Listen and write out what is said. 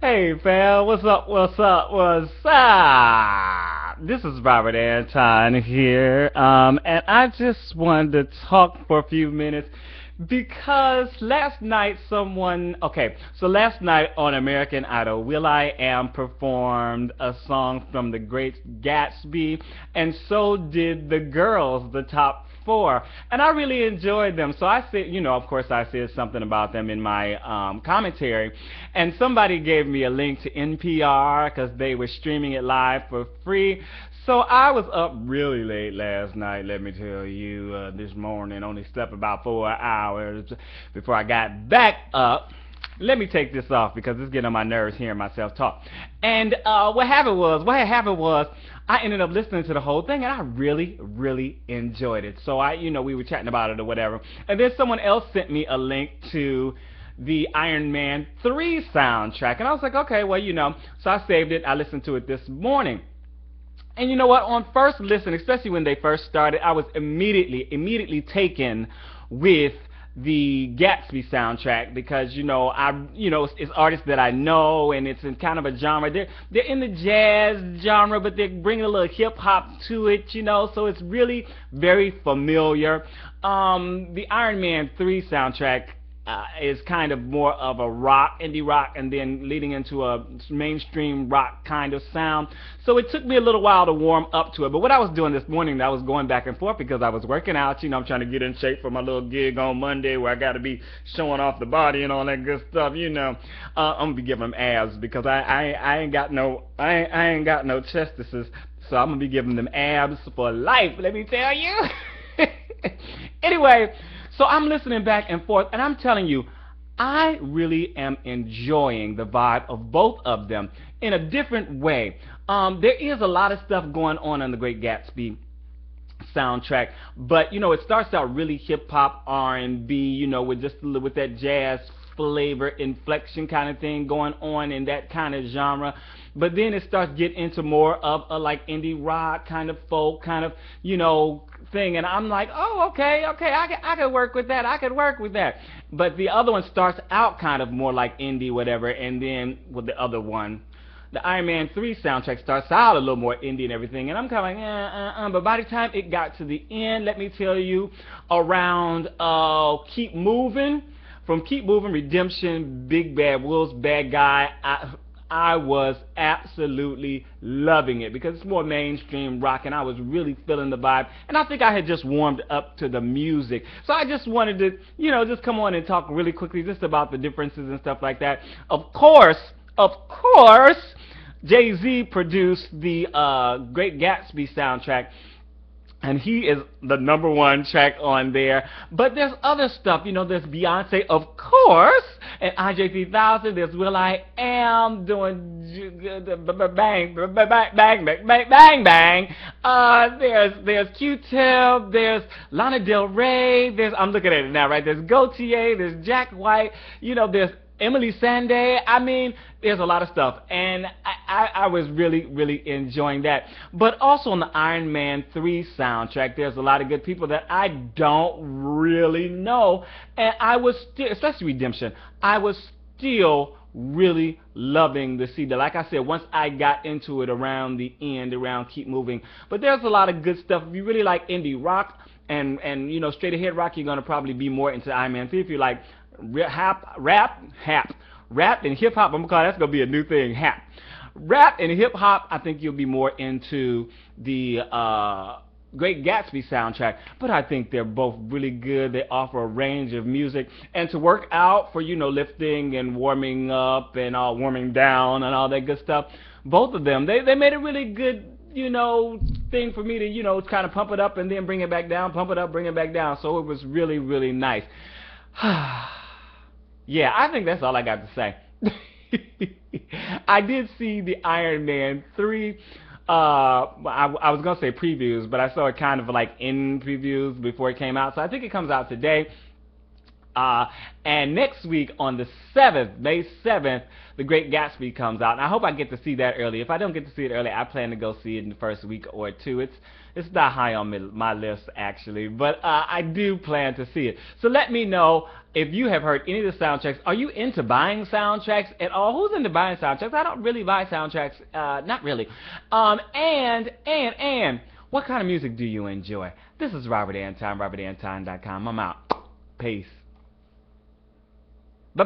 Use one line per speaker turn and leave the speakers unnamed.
Hey fam, what's up, what's up, what's up? This is Robert Anton here, and I just wanted to talk for a few minutes because last night last night on American Idol, Will.i.Am performed a song from the Great Gatsby, and so did the girls, the top four, and I really enjoyed them. So I said, of course, I said something about them in my commentary, and somebody gave me a link to NPR because they were streaming it live for free. So I was up really late last night, let me tell you. This morning, only slept about 4 hours before I got back up. Let me take this off because it's getting on my nerves hearing myself talk. And what happened was, I ended up listening to the whole thing, and I really, really enjoyed it. So we were chatting about it or whatever, and then someone else sent me a link to the Iron Man 3 soundtrack, and I was like, okay, well, so I saved it. I listened to it this morning. And you know what? On first listen, especially when they first started, I was immediately taken with the Gatsby soundtrack because it's artists that I know, and it's in kind of a genre. They're in the jazz genre, but they're bringing a little hip hop to it, so it's really very familiar. The Iron Man 3 soundtrack is kind of more of a indie rock, and then leading into a mainstream rock kind of sound. So it took me a little while to warm up to it. But what I was doing this morning, I was going back and forth because I was working out. I'm trying to get in shape for my little gig on Monday where I got to be showing off the body and all that good stuff. I'm gonna be giving them abs because I ain't got no chestises, so I'm gonna be giving them abs for life. Let me tell you. Anyway. So I'm listening back and forth, and I'm telling you, I really am enjoying the vibe of both of them in a different way. There is a lot of stuff going on in the Great Gatsby soundtrack, but it starts out really hip hop, R&B, with that jazz flavor inflection kind of thing going on in that kind of genre. But then it starts getting into more of a like indie rock kind of folk kind of thing, and I'm like, oh, okay, I could work with that. But the other one starts out kind of more like indie, whatever, and then with the other one, the Iron Man 3 soundtrack starts out a little more indie and everything, and I'm kind of like, but by the time it got to the end, let me tell you, around Keep Moving, Redemption, Big Bad Will's Bad Guy, I was absolutely loving it because it's more mainstream rock, and I was really feeling the vibe, and I think I had just warmed up to the music. So I just wanted to, just come on and talk really quickly just about the differences and stuff like that. Of course, Jay-Z produced the Great Gatsby soundtrack, and he is the #1 track on there. But there's other stuff, there's Beyonce, of course, and Andre 3000. There's Will.i.Am doing bang, bang, bang. There's Q-Tip. There's Lana Del Rey. I'm looking at it now, right? There's Gautier. There's Jack White. There's Emeli Sande. I mean, there's a lot of stuff, and I was really, really enjoying that. But also on the Iron Man 3 soundtrack, there's a lot of good people that I don't really know, and I was still, especially Redemption, I was still really loving the CD. Like I said, once I got into it around the end, around Keep Moving. But there's a lot of good stuff. If you really like indie rock and straight ahead rock, you're gonna probably be more into Iron Man 3. If you like rap and hip hop, I'm gonna call that's gonna be a new thing. Rap and hip hop, I think you'll be more into the Great Gatsby soundtrack. But I think they're both really good. They offer a range of music, and to work out for lifting and warming up and warming down and all that good stuff. Both of them, they made a really good thing for me to kind of pump it up and then bring it back down, pump it up, bring it back down. So it was really, really nice. Yeah, I think that's all I got to say. I did see the Iron Man 3. I was going to say previews, but I saw it kind of like in previews before it came out. So I think it comes out today. And next week on the 7th, May 7th, The Great Gatsby comes out. And I hope I get to see that early. If I don't get to see it early, I plan to go see it in the first week or two. It's not high on my list, actually, but I do plan to see it. So let me know if you have heard any of the soundtracks. Are you into buying soundtracks at all? Who's into buying soundtracks? I don't really buy soundtracks, not really. And what kind of music do you enjoy? This is Robert Antine, robertantine.com. I'm out. Peace. Bye.